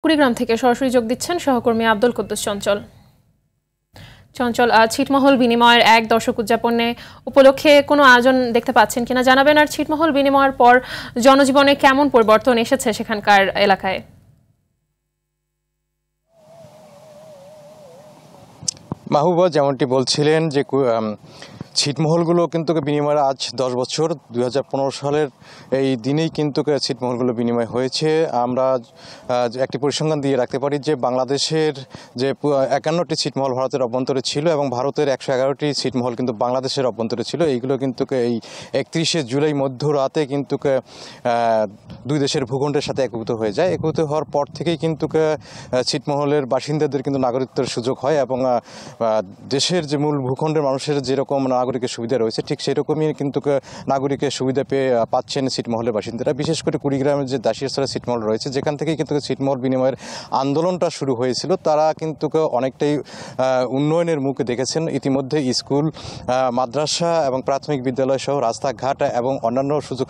কুড়িগ্রাম থেকে সরাসরি যোগ দিচ্ছেন সহকর্মী আব্দুল কুদ্দুস চঞ্চল। ছিটমহল বিনিময়ের ১ দশক উদযাপনে উপলক্ষে কোনো আয়োজন দেখতে পাচ্ছেন কিনা জানাবেন। আর ছিটমহল বিনিময়ের পর জনজীবনে কেমন পরিবর্তন এসেছে সেখানকার এলাকায়? মাহবুবা যেমনটি বলছিলেন যে ছিটমহলগুলো কিন্তু বিনিময়ের আজ ১০ বছর ২০১৫ সালের এই দিনেই কিন্তু ছিটমহলগুলো বিনিময় হয়েছে। আমরা একটি পরিসংখ্যান দিয়ে রাখতে পারি যে বাংলাদেশের যে ৫১টি ছিটমহল ভারতের অভ্যন্তরে ছিল এবং ভারতের ১১১টি ছিটমহল কিন্তু বাংলাদেশের অভ্যন্তরে ছিল। এইগুলো কিন্তু এই ৩১শে জুলাই মধ্যরাতে কিন্তু দুই দেশের ভূখণ্ডের সাথে একীভূত হয়ে যায়। একীভূত হওয়ার পর থেকেই কিন্তু ছিটমহলের বাসিন্দাদের কিন্তু নাগরিকত্বের সুযোগ হয় এবং দেশের যে মূল ভূখণ্ডের মানুষের যেরকম নাগরিকের সুবিধা রয়েছে ঠিক সেরকমই কিন্তু নাগরিকের সুবিধা পাচ্ছেন ছিটমহলের বাসিন্দারা। বিশেষ করে কুড়িগ্রামের যে দাসিয়াছড়া ছিটমহল রয়েছে যেখান থেকেই কিন্তু ছিটমহল বিনিময়ের আন্দোলনটা শুরু হয়েছিল, তারা কিন্তু অনেকটাই উন্নয়নের মুখে দেখেছেন। ইতিমধ্যে স্কুল, মাদ্রাসা এবং প্রাথমিক বিদ্যালয় সহ রাস্তাঘাট এবং অন্যান্য সুযোগ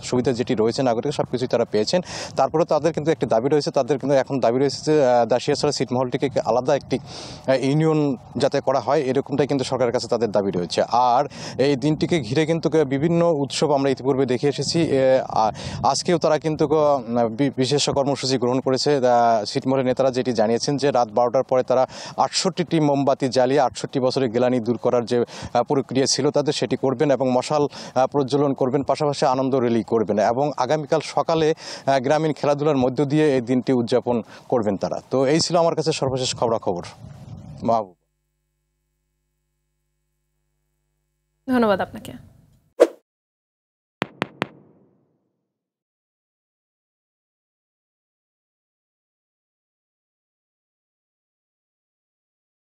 সুবিধা যেটি রয়েছে নাগরিকের সব কিছুই তারা পেয়েছেন। তারপরে তাদের কিন্তু একটি দাবি রয়েছে, তাদের কিন্তু এখন দাবি রয়েছে যে দাসিয়াছড়া ছিটমহলটিকে আলাদা একটি ইউনিয়ন যাতে করা হয়, এরকমটাই কিন্তু সরকারের কাছে তাদের দাবি রয়েছে। আর এই দিনটিকে ঘিরে কিন্তু বিভিন্ন উৎসব আমরা ইতিপূর্বে দেখে এসেছি। আজকেও তারা কিন্তু বিশেষ কর্মসূচি গ্রহণ করেছে। ছিটমহলের নেতারা যেটি জানিয়েছেন যে রাত ১২টার পরে তারা ৬৮টি মোমবাতি জ্বালিয়ে ৬৮ বছরের গ্লানি দূর করার যে প্রক্রিয়া ছিল তাদের সেটি করবেন এবং মশাল প্রজ্বলন করবেন, পাশাপাশি আনন্দ র্যালি করবেন এবং আগামীকাল সকালে গ্রামীণ খেলাধুলার মধ্য দিয়ে এই দিনটি উদযাপন করবেন তারা। তো এই ছিল আমার কাছে সর্বশেষ খবরাখবর। মাহবুব, ধন্যবাদ আপনাকে।